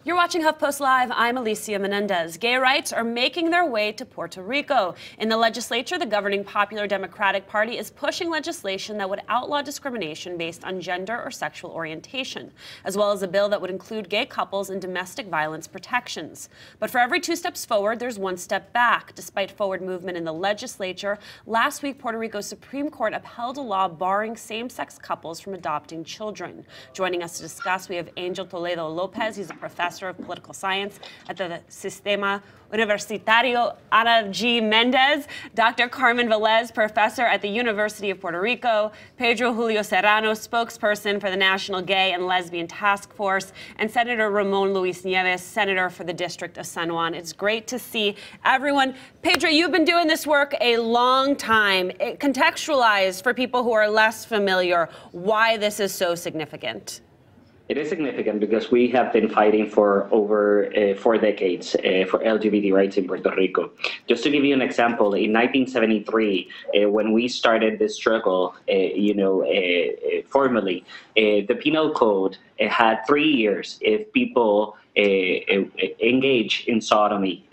You're watching HuffPost Live. I'm Alicia Menéndez. Gay rights are making their way to Puerto Rico. In the legislature, the governing Popular Democratic Party is pushing legislation that would outlaw discrimination based on gender or sexual orientation, as well as a bill that would include gay couples and domestic violence protections. But for every 2 steps forward, there's 1 step back. Despite forward movement in the legislature, last week Puerto Rico's Supreme Court upheld a law barring same-sex couples from adopting children. Joining us to discuss, we have Angel Toledo López. He's a professor of political science at the Sistema Universitario Ana G. Mendez, Dr. Carmen Velez, professor at the University of Puerto Rico, Pedro Julio Serrano, spokesperson for the National Gay and Lesbian Task Force, and Senator Ramón Luis Nieves, senator for the District of San Juan. It's great to see everyone. Pedro, you've been doing this work a long time. Contextualize for people who are less familiar why this is so significant. It is significant because we have been fighting for over 4 decades for LGBT rights in Puerto Rico. Just to give you an example, in 1973, when we started this struggle, formally, the penal code had 3 years if people engage in sodomy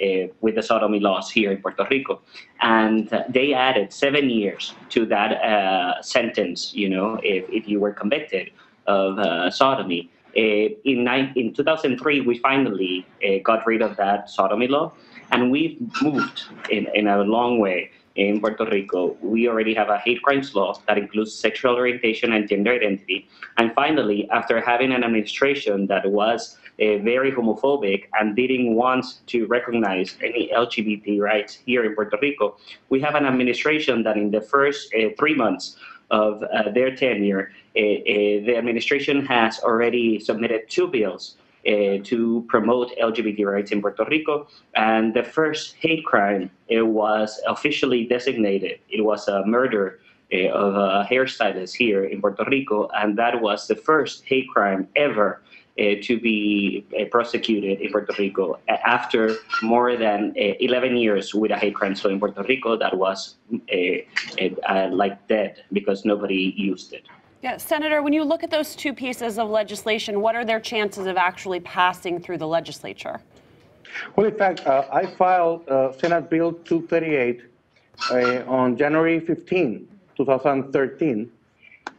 with the sodomy laws here in Puerto Rico. And they added 7 years to that sentence, if you were convicted of sodomy. In 2003, we finally got rid of that sodomy law, and we've moved in a long way in Puerto Rico. We already have a hate crimes law that includes sexual orientation and gender identity. And finally, after having an administration that was very homophobic and didn't want to recognize any LGBT rights here in Puerto Rico, we have an administration that in the first 3 months of their tenure, the administration has already submitted 2 bills to promote LGBT rights in Puerto Rico. And the first hate crime, it was officially designated. It was a murder of a hairstylist here in Puerto Rico, and that was the first hate crime ever to be prosecuted in Puerto Rico after more than 11 years with a hate crime law in Puerto Rico that was like dead because nobody used it. Yeah, Senator, when you look at those 2 pieces of legislation, what are their chances of actually passing through the legislature? Well, in fact, I filed Senate Bill 238 on January 15, 2013,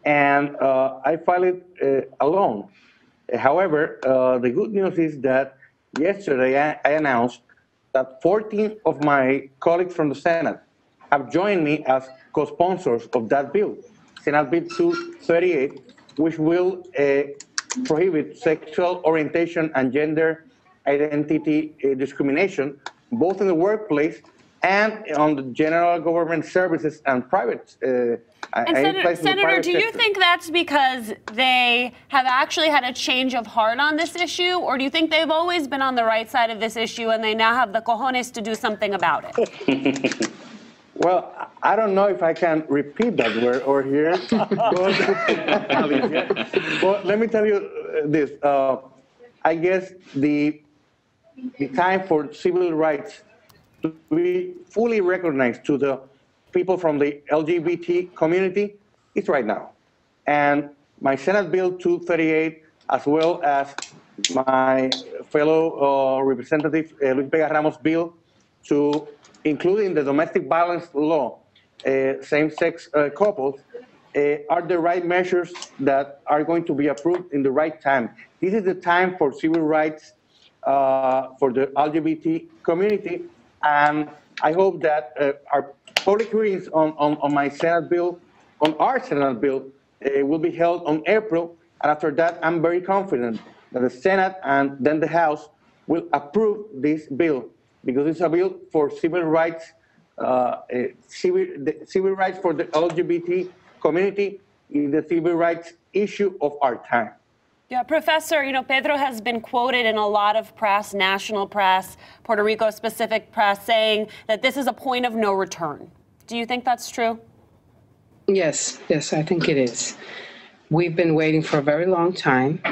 and I filed it alone. However, the good news is that yesterday I announced that 14 of my colleagues from the Senate have joined me as co-sponsors of that bill, Senate Bill 238, which will prohibit sexual orientation and gender identity discrimination, both in the workplace and on the general government services and private Senator, do you think that's because they have actually had a change of heart on this issue, or do you think they've always been on the right side of this issue and they now have the cojones to do something about it? Well, I don't know if I can repeat that word or hear, but let me tell you this. I guess the time for civil rights to be fully recognized to the people from the LGBT community is right now. And my Senate Bill 238, as well as my fellow representative Luis Vega Ramos' bill to including the domestic violence law, same-sex couples, are the right measures that are going to be approved in the right time. This is the time for civil rights for the LGBT community, and I hope that our public hearings on my Senate bill, on our Senate bill, will be held on April, and after that, I'm very confident that the Senate and then the House will approve this bill, because it's a bill for civil rights, civil rights for the LGBT community is the civil rights issue of our time. Yeah, Professor, Pedro has been quoted in a lot of press, national press, Puerto Rico-specific press, saying that this is a point of no return. Do you think that's true? Yes, I think it is. We've been waiting for a very long time.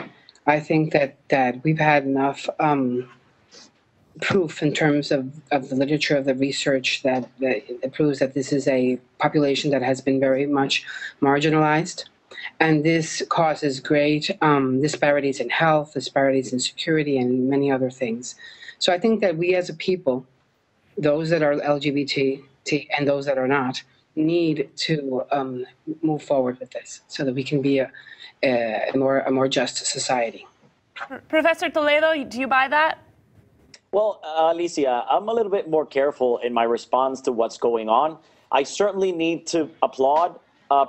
I think that we've had enough proof in terms of the literature, of the research that proves that this is a population that has been very much marginalized. And this causes great disparities in health, disparities in security, and many other things. So I think that we as a people, those that are LGBT and those that are not, need to move forward with this so that we can be a more just society. Professor Toledo, do you buy that? Well, Alicia, I'm a little bit more careful in my response to what's going on. I certainly need to applaud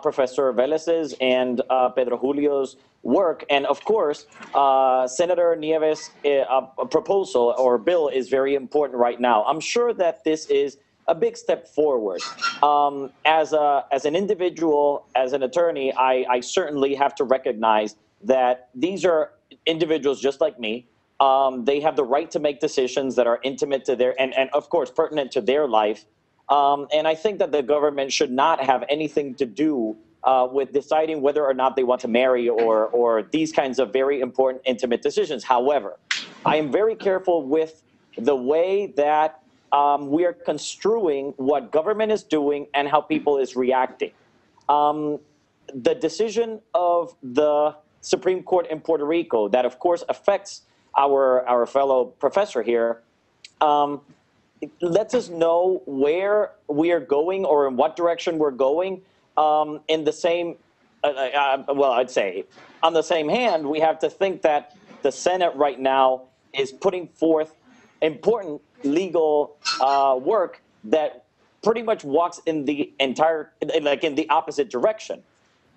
Professor Vélez's and Pedro Julio's work. And of course, Senator Nieves' proposal or bill is very important right now. I'm sure that this is a big step forward. As an individual, as an attorney, I certainly have to recognize that these are individuals just like me. They have the right to make decisions that are intimate to their, and of course, pertinent to their life. And I think that the government should not have anything to do with deciding whether or not they want to marry or these kinds of very important intimate decisions. However, I am very careful with the way that we are construing what government is doing and how people is reacting. The decision of the Supreme Court in Puerto Rico that, of course, affects our fellow professor here, lets us know where we are going or in what direction we're going. In the same, well, I'd say, on the same hand, we have to think that the Senate right now is putting forth important legal work that pretty much walks in the entire, like in the opposite direction.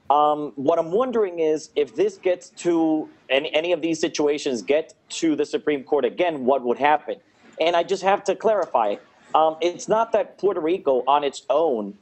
What I'm wondering is if this gets to, any of these situations get to the Supreme Court again, what would happen? And I just have to clarify, it's not that Puerto Rico on its own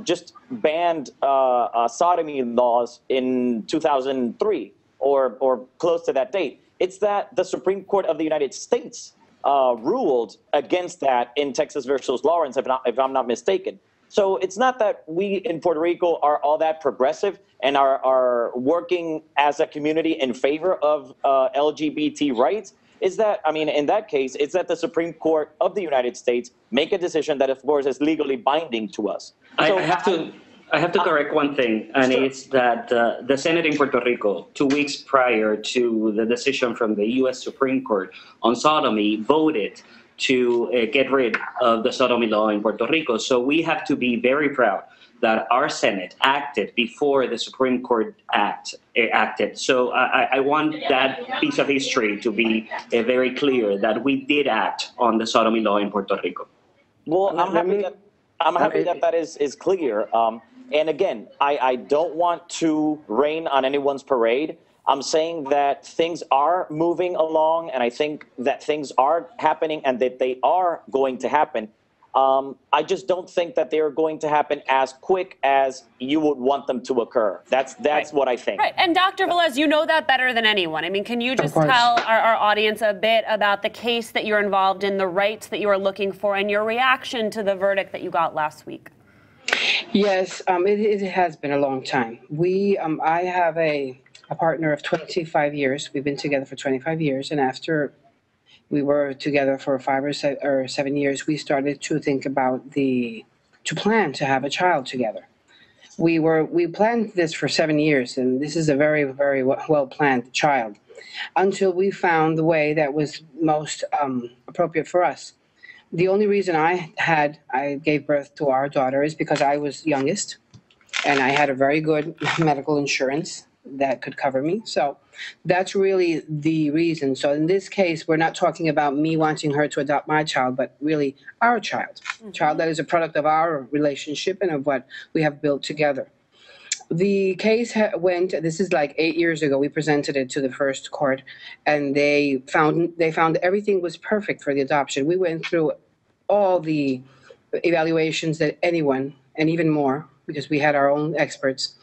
just banned sodomy laws in 2003 or close to that date. It's that the Supreme Court of the United States ruled against that in Texas versus Lawrence, if I'm not mistaken. So it's not that we in Puerto Rico are all that progressive and are working as a community in favor of LGBT rights. Is that, I mean, in that case, it's that the Supreme Court of the United States make a decision that, of course, is legally binding to us. So, I have to correct one thing, and sure. It's that the Senate in Puerto Rico, 2 weeks prior to the decision from the U.S. Supreme Court on sodomy, voted to get rid of the sodomy law in Puerto Rico. So we have to be very proud that our Senate acted before the Supreme Court acted. So I want that piece of history to be very clear that we did act on the sodomy law in Puerto Rico. Well, I'm happy that that is clear. And again, I don't want to rain on anyone's parade. I'm saying that things are moving along, and I think that things are happening and that they are going to happen. I just don't think that they are going to happen as quick as you would want them to occur. That's right. What I think. Right. And Dr. Velez, you know that better than anyone. I mean, can you just tell our audience a bit about the case that you're involved in, the rights that you are looking for, and your reaction to the verdict that you got last week? Yes, it has been a long time. I have a partner of 25 years. We've been together for 25 years, and after we were together for 5 or 7 years, we started to think about to plan to have a child together. We planned this for 7 years, and this is a very, very well planned child, until we found the way that was most appropriate for us. The only reason I gave birth to our daughter is because I was youngest, and I had a very good medical insurance that could cover me. So that's really the reason. So in this case, we're not talking about me wanting her to adopt my child, but really our child, child that is a product of our relationship and of what we have built together. The case this is like 8 years ago, we presented it to the first court, and they found everything was perfect for the adoption. We went through all the evaluations that anyone, and even more, because we had our own experts,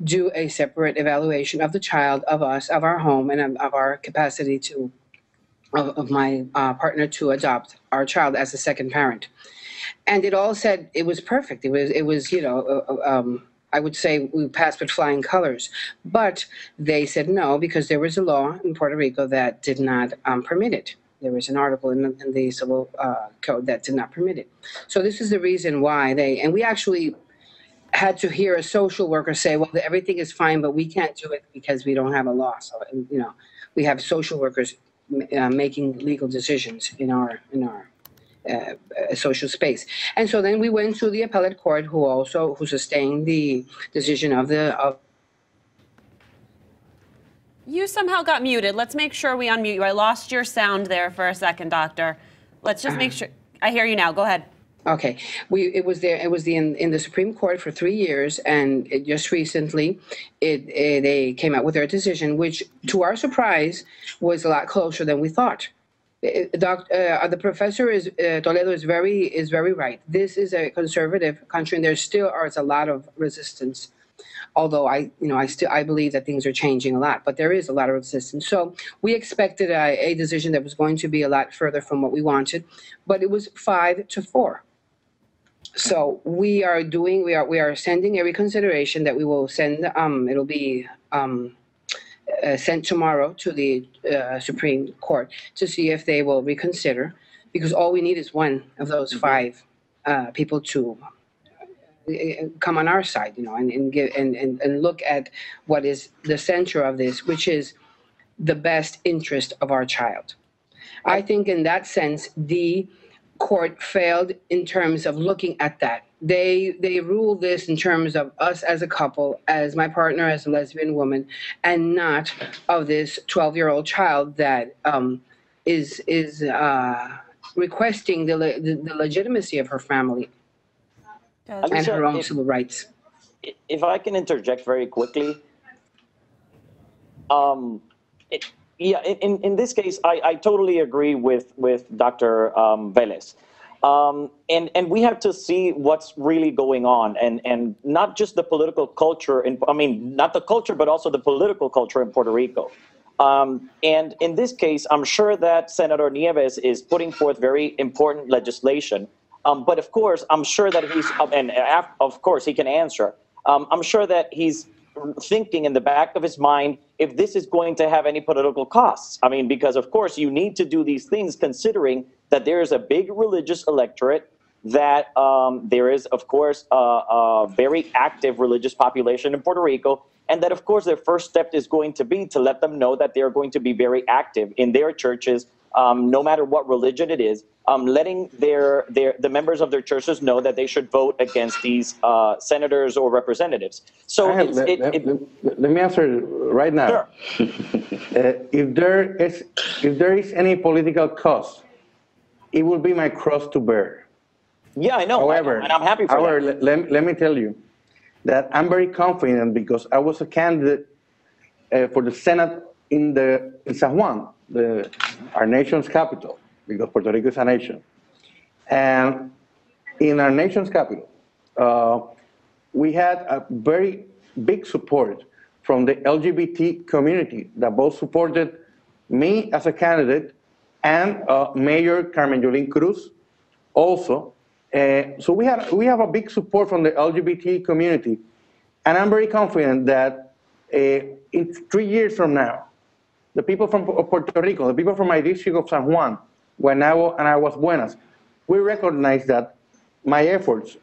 do a separate evaluation of the child, of us, of our home, and of our capacity of my partner to adopt our child as a second parent. And it all said it was perfect. It was I would say we passed with flying colors. But they said no, because there was a law in Puerto Rico that did not permit it. There was an article in the civil code that did not permit it. So this is the reason why and we actually had to hear a social worker say, well, everything is fine, but we can't do it because we don't have a law. So, you know, we have social workers making legal decisions in our social space. And so then we went to the appellate court, who sustained the decision of the. You somehow got muted. Let's make sure we unmute you. I lost your sound there for a second, Doctor. Let's just make sure. I hear you now. Go ahead. Okay, it was in the Supreme Court for 3 years, and just recently, they came out with their decision, which, to our surprise, was a lot closer than we thought. The professor Toledo is very right. This is a conservative country, and there still is a lot of resistance. Although I believe that things are changing a lot, but there is a lot of resistance. So we expected a decision that was going to be a lot further from what we wanted, but it was 5-4. So we are sending a reconsideration that we will send. It'll be sent tomorrow to the Supreme Court to see if they will reconsider, because all we need is one of those 5 people to come on our side, you know, and look at what is the center of this, which is the best interest of our child. I think in that sense, the court failed in terms of looking at that. They ruled this in terms of us as a couple, as my partner as a lesbian woman, and not of this 12-year-old child that is requesting the legitimacy of her family. Alicia, and her own civil rights. If I can interject very quickly, in this case, I totally agree with Dr. Vélez. And we have to see what's really going on, and not just the political culture, not the culture, but also the political culture in Puerto Rico. And in this case, I'm sure that Senator Nieves is putting forth very important legislation. But of course, I'm sure that of course he can answer. I'm sure that he's thinking in the back of his mind if this is going to have any political costs. I mean, because of course you need to do these things considering that there is a big religious electorate, that there is, of course, a very active religious population in Puerto Rico, and that, of course, their first step is going to be to let them know that they're going to be very active in their churches, no matter what religion it is, letting the members of their churches know that they should vote against these senators or representatives. So let me answer right now. Sure. If there is any political cost, it will be my cross to bear. Yeah, I know. However, and I'm happy for that. Let me tell you that I'm very confident, because I was a candidate for the Senate in San Juan, our nation's capital, because Puerto Rico is a nation. And in our nation's capital, we had a very big support from the LGBT community that both supported me as a candidate and Mayor Carmen Cruz also. So we have a big support from the LGBT community. And I'm very confident that in 3 years from now, the people from Puerto Rico, the people from my district of San Juan, Guaynabo and Aguas Buenas, we recognize that my efforts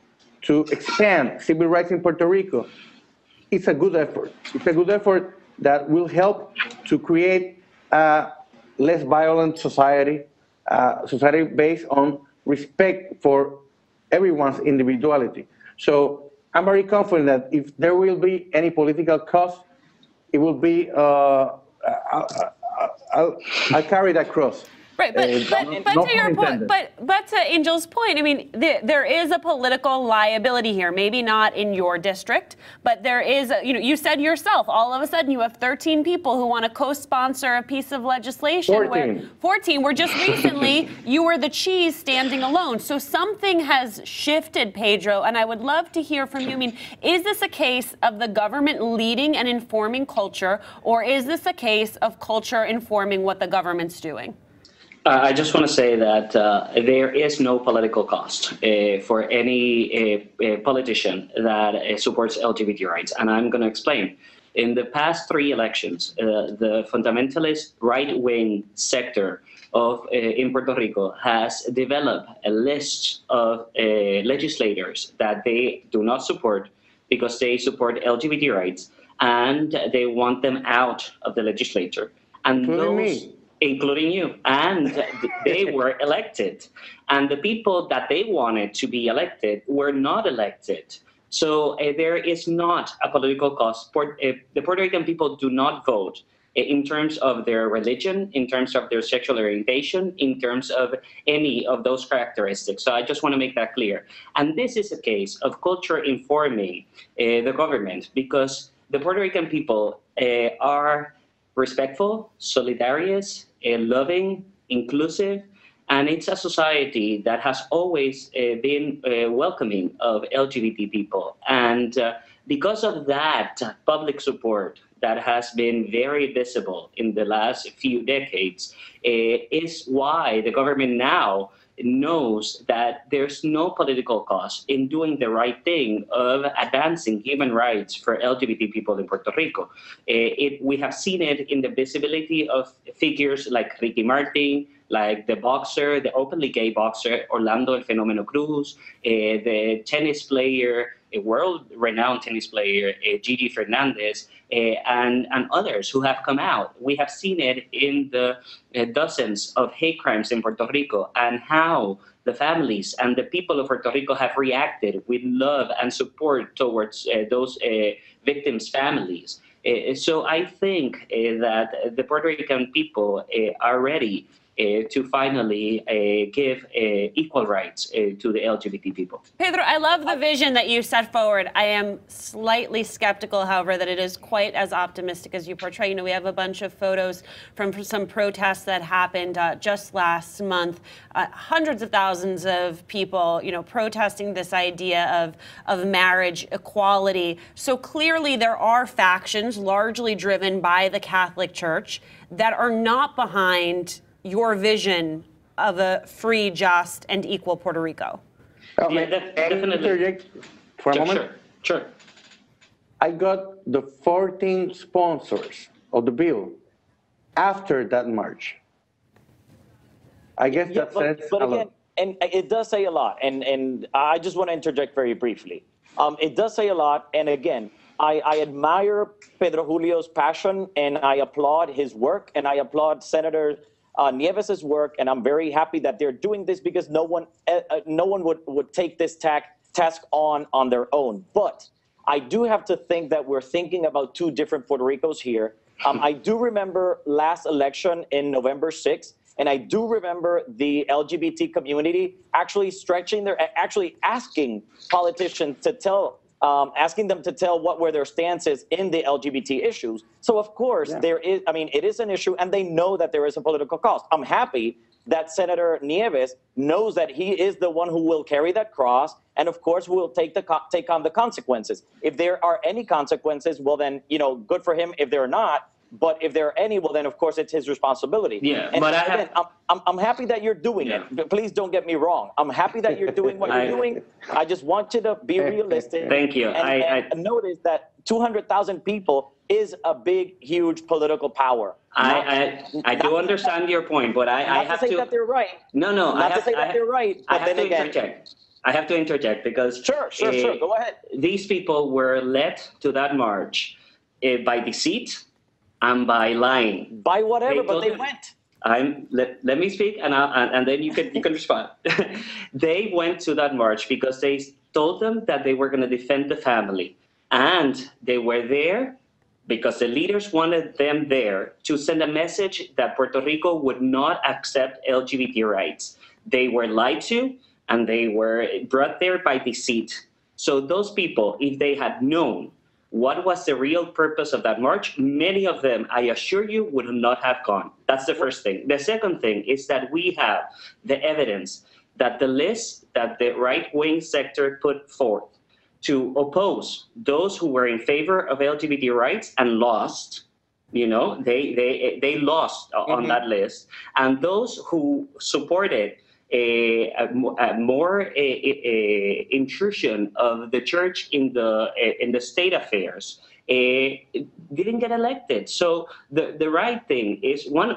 to expand civil rights in Puerto Rico, it's a good effort. It's a good effort that will help to create a less violent society, society based on respect for everyone's individuality. So I'm very confident that if there will be any political cost, it will be, I'll carry that cross. Right, but to your point, but to Angel's point, I mean, there is a political liability here. Maybe not in your district, but there is. You said yourself, all of a sudden you have 13 people who want to co-sponsor a piece of legislation. 14. Where just recently you were the cheese standing alone. So something has shifted, Pedro, and I would love to hear from you. I mean, is this a case of the government leading and informing culture, or is this a case of culture informing what the government's doing? I just want to say that there is no political cost for any politician that supports LGBT rights, and I'm going to explain. In the past 3 elections, the fundamentalist right-wing sector of in Puerto Rico has developed a list of legislators that they do not support, because they support LGBT rights, and they want them out of the legislature. And Including me. Including you. And they were elected. And the people that they wanted to be elected were not elected. So there is not a political cost. The Puerto Rican people do not vote in terms of their religion, in terms of their sexual orientation, in terms of any of those characteristics. So I just want to make that clear. And this is a case of culture informing the government, because the Puerto Rican people are respectful, solidarious, loving, inclusive, and it's a society that has always been welcoming of LGBT people. And because of that public support that has been very visible in the last few decades, is why the government now knows that there's no political cost in doing the right thing of advancing human rights for LGBT people in Puerto Rico. We have seen it in the visibility of figures like Ricky Martin, like the boxer, the openly gay boxer, Orlando El Fenomeno Cruz, the tennis player, a world-renowned tennis player, Gigi Fernandez, and others who have come out. We have seen it in the dozens of hate crimes in Puerto Rico, and how the families and the people of Puerto Rico have reacted with love and support towards those victims' families. So I think that the Puerto Rican people are ready to finally give equal rights to the LGBT people. Pedro, I love the vision that you set forward. I am slightly skeptical, however, that it is quite as optimistic as you portray. You know, we have a bunch of photos from some protests that happened just last month. Hundreds of thousands of people, you know, protesting this idea of marriage equality. So clearly there are factions largely driven by the Catholic Church that are not behind your vision of a free, just, and equal Puerto Rico. Yeah, definitely. For a moment? Sure. I got the 14 sponsors of the bill after that march. I guess that says a lot. And it does say a lot, and I just want to interject very briefly. It does say a lot, and again, I admire Pedro Julio's passion, and I applaud his work, and I applaud Senator Nieves' work, and I'm very happy that they're doing this, because no one would take this task on their own. But I do have to think that we're thinking about two different Puerto Ricos here. I do remember last election in November 6th, and I do remember the LGBT community actually asking politicians to asking them to tell what were their stances in the LGBT issues. So of course there is, I mean, it is an issue, and they know that there is a political cost. I'm happy that Senator Nieves knows that he is the one who will carry that cross, and of course will take on the consequences. If there are any consequences, well then, you know, good for him. If there are not, but if there are any, well then of course it's his responsibility. Yeah, and but again, I'm happy that you're doing it. Please don't get me wrong. I'm happy that you're doing what you're doing. I just want you to be realistic. Thank you. And notice that 200,000 people is a big, huge political power. I do understand your point, but I have to say that they're right. No, Not to say that they're right. But then again, I have to interject because sure. Go ahead. These people were led to that march by deceit and by lying. By whatever, but they went. Let me speak, and then you can respond. They went to that march because they told them that they were going to defend the family, and they were there because the leaders wanted them there to send a message that Puerto Rico would not accept LGBT rights. They were lied to, and they were brought there by deceit. So those people, if they had known what was the real purpose of that march, many of them, I assure you, would not have gone. That's the first thing. The second thing is that we have the evidence that the list that the right-wing sector put forth to oppose those who were in favor of LGBT rights and lost, you know, they lost on that list, and those who supported a more intrusion of the church in the state affairs didn't get elected. So the right thing is one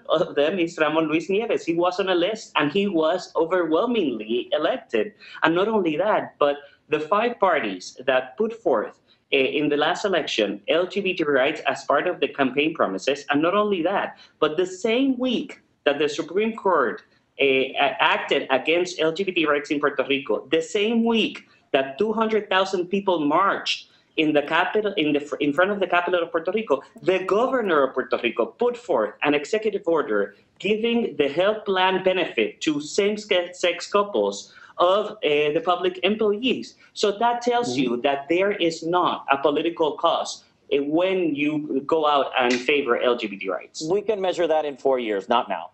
of them is Ramón Luis Nieves. He was on a list and he was overwhelmingly elected. And not only that, but the 5 parties that put forth in the last election LGBT rights as part of the campaign promises, and not only that, but the same week that the Supreme Court acted against LGBT rights in Puerto Rico, the same week that 200,000 people marched in the capital, in front of the capital of Puerto Rico, the governor of Puerto Rico put forth an executive order giving the health plan benefit to same-sex couples of the public employees. So that tells you that there is not a political cause when you go out and favor LGBT rights. We can measure that in 4 years, not now.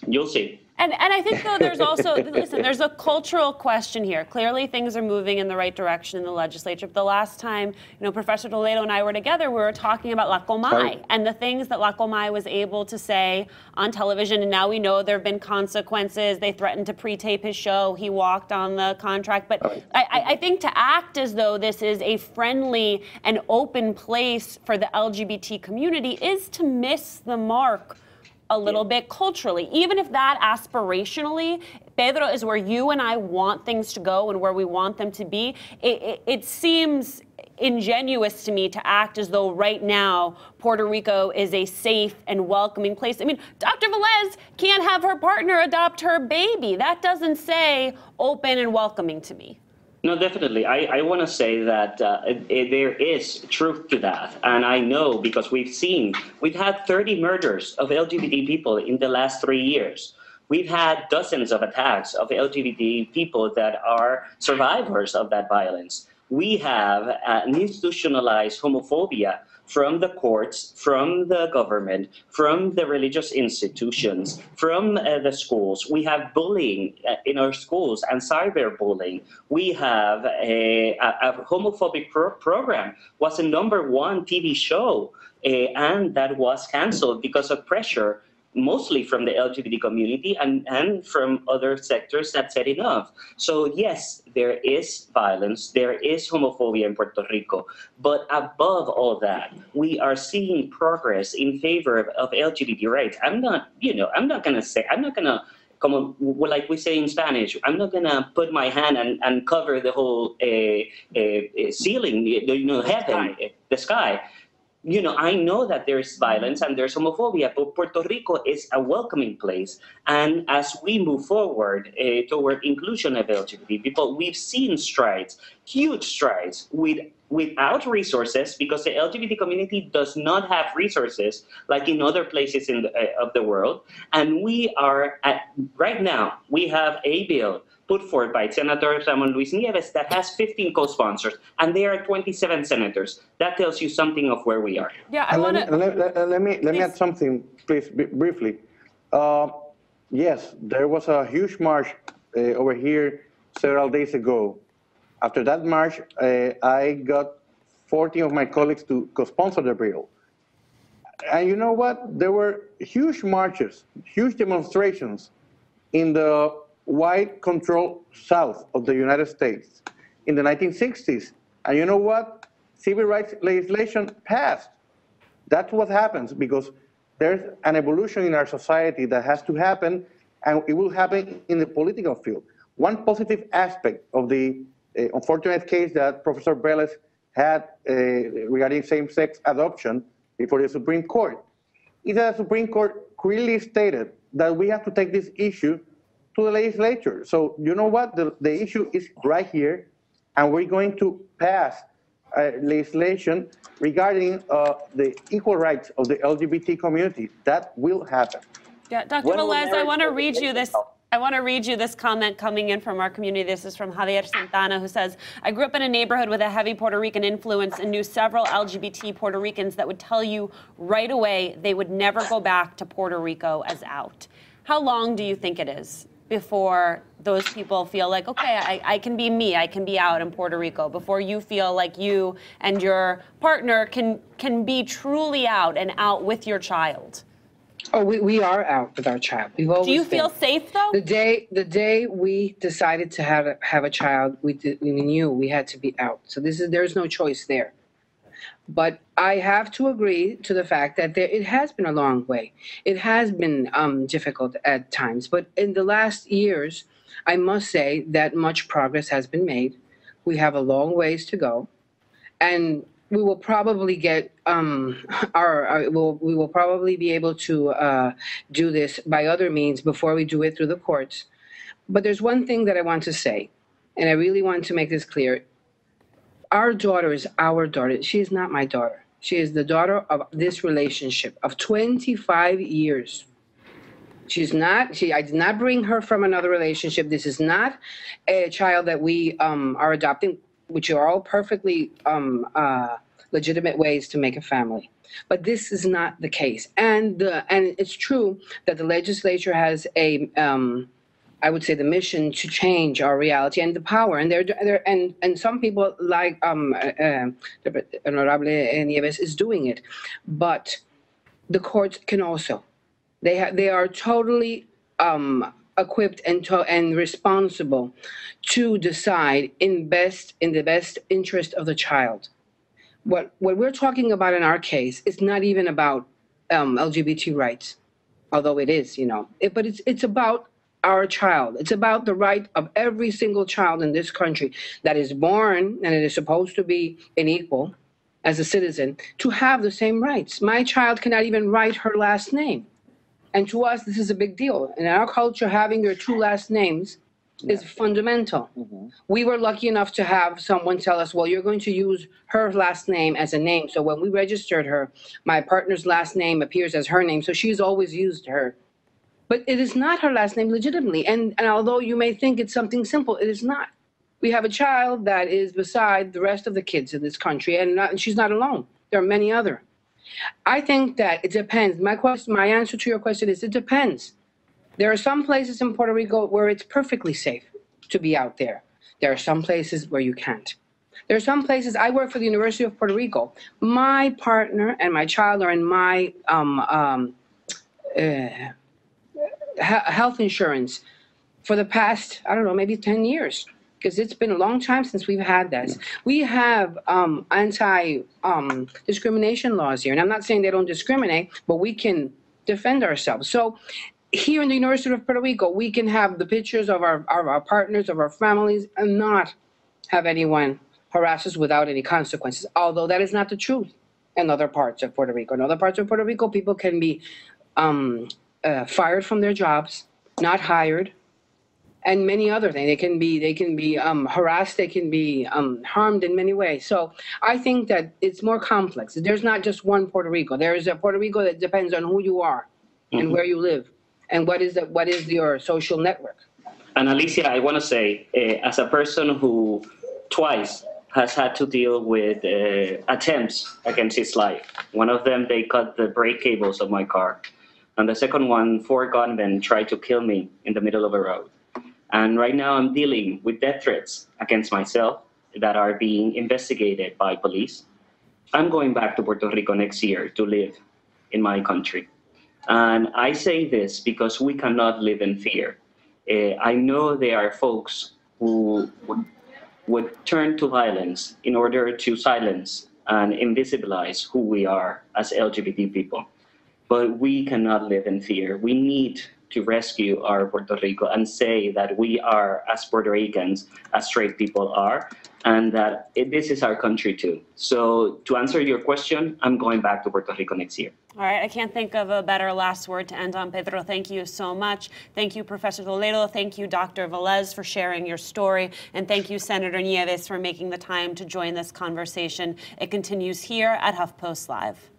You'll see. And I think, though, there's also, listen, there's a cultural question here. Clearly, things are moving in the right direction in the legislature. But the last time, Professor Toledo and I were together, we were talking about La Comay and the things that La Comay was able to say on television. And now we know there have been consequences. They threatened to pre-tape his show. He walked on the contract. But I think to act as though this is a friendly and open place for the LGBT community is to miss the mark a little bit culturally, even if that aspirationally, Pedro, is where you and I want things to go and where we want them to be. It seems ingenuous to me to act as though right now Puerto Rico is a safe and welcoming place. I mean, Dr. Velez can't have her partner adopt her baby. That doesn't say open and welcoming to me. No, definitely. I want to say that there is truth to that. And I know because we've had 30 murders of LGBT people in the last 3 years. We've had dozens of attacks of LGBT people that are survivors of that violence. We have institutionalized homophobia from the courts, from the government, from the religious institutions, from the schools. We have bullying in our schools and cyberbullying. We have a homophobic program, was a #1 TV show, and that was canceled because of pressure, mostly from the LGBT community and from other sectors that said enough. So yes, there is violence, there is homophobia in Puerto Rico, but above all that, we are seeing progress in favor of LGBT rights. I'm not gonna, como like we say in Spanish, I'm not gonna put my hand and cover the whole ceiling, heaven, the sky. I know that there's violence and there's homophobia, but Puerto Rico is a welcoming place. And as we move forward toward inclusion of LGBT people, we've seen strides, huge strides, without resources, because the LGBT community does not have resources like in other places of the world. And we are, right now, we have a bill put forward by Senator Ramón Luis Nieves that has 15 co-sponsors, and there are 27 senators. That tells you something of where we are. Yeah, I want to... Let me add something, please, briefly. Yes, there was a huge march over here several days ago. After that march, I got 14 of my colleagues to co-sponsor the bill. And you know what? There were huge marches, huge demonstrations in the white controlled South of the United States in the 1960s. And you know what? Civil rights legislation passed. That's what happens because there's an evolution in our society that has to happen, and it will happen in the political field. One positive aspect of the unfortunate case that Professor Vélez had regarding same-sex adoption before the Supreme Court is that the Supreme Court clearly stated that we have to take this issue to the legislature. So you know what? The issue is right here, and we're going to pass legislation regarding the equal rights of the LGBT community. That will happen. Yeah, Dr. Velez, I want to read you this. I want to read you this comment coming in from our community. This is from Javier Santana, who says, I grew up in a neighborhood with a heavy Puerto Rican influence and knew several LGBT Puerto Ricans that would tell you right away they would never go back to Puerto Rico as out. How long do you think it is before those people feel like, okay, I can be me, I can be out in Puerto Rico, before you feel like you and your partner can be truly out and out with your child? Oh, we are out with our child. We've always Do you feel safe, though? The day we decided to have a child, we knew we had to be out. So there's no choice there. But I have to agree to the fact that it has been a long way. It has been difficult at times. But in the last years, I must say that much progress has been made. We have a long ways to go, and we will probably get we will probably be able to do this by other means before we do it through the courts. But there's one thing that I want to say, and I really want to make this clear. Our daughter is our daughter. She is not my daughter. She is the daughter of this relationship of 25 years. She's not, I did not bring her from another relationship. This is not a child that we are adopting, which are all perfectly legitimate ways to make a family. But this is not the case. And it's true that the legislature has a, I would say, the mission to change our reality and the power. And and some people like Honorable Nieves is doing it. But the courts can also. They are totally equipped and responsible to decide in the best interest of the child. What we're talking about in our case is not even about LGBT rights, although it is, but it's about our child. It's about the right of every single child in this country that is born, and it is supposed to be an equal as a citizen, to have the same rights. My child cannot even write her last name. And to us, this is a big deal. In our culture, having your two last names is fundamental. Mm-hmm. We were lucky enough to have someone tell us, well, you're going to use her last name as a name. So when we registered her, my partner's last name appears as her name. So she's always used her. But it is not her last name legitimately. And although you may think it's something simple, it is not. We have a child that is beside the rest of the kids in this country, and she's not alone. There are many other. I think that it depends. My answer to your question is it depends. There are some places in Puerto Rico where it's perfectly safe to be out there. There are some places where you can't. There are some places. I work for the University of Puerto Rico. My partner and my child are in my health insurance for the past, I don't know, maybe 10 years. Because it's been a long time since we've had this. We have anti-discrimination laws here. And I'm not saying they don't discriminate, but we can defend ourselves. So here in the University of Puerto Rico, we can have the pictures of our partners, of our families, and not have anyone harass us without any consequences. Although that is not the truth in other parts of Puerto Rico. In other parts of Puerto Rico, people can be fired from their jobs, not hired, and many other things. They can be harassed. They can be harmed in many ways. So I think that it's more complex. There's not just one Puerto Rico. There is a Puerto Rico that depends on who you are and where you live and what is your social network. And Alicia, I want to say, as a person who twice has had to deal with attempts against his life. One of them, they cut the brake cables of my car. And the second one, 4 gunmen tried to kill me in the middle of a road. And right now I'm dealing with death threats against myself that are being investigated by police. I'm going back to Puerto Rico next year to live in my country. And I say this because we cannot live in fear. I know there are folks who would turn to violence in order to silence and invisibilize who we are as LGBT people. But we cannot live in fear. We need to rescue our Puerto Rico and say that we are, as Puerto Ricans, as straight people are, and that this is our country too. So to answer your question, I'm going back to Puerto Rico next year. All right, I can't think of a better last word to end on, Pedro. Thank you so much. Thank you, Professor Toledo. Thank you, Dr. Vélez, for sharing your story. And thank you, Senator Nieves, for making the time to join this conversation. It continues here at HuffPost Live.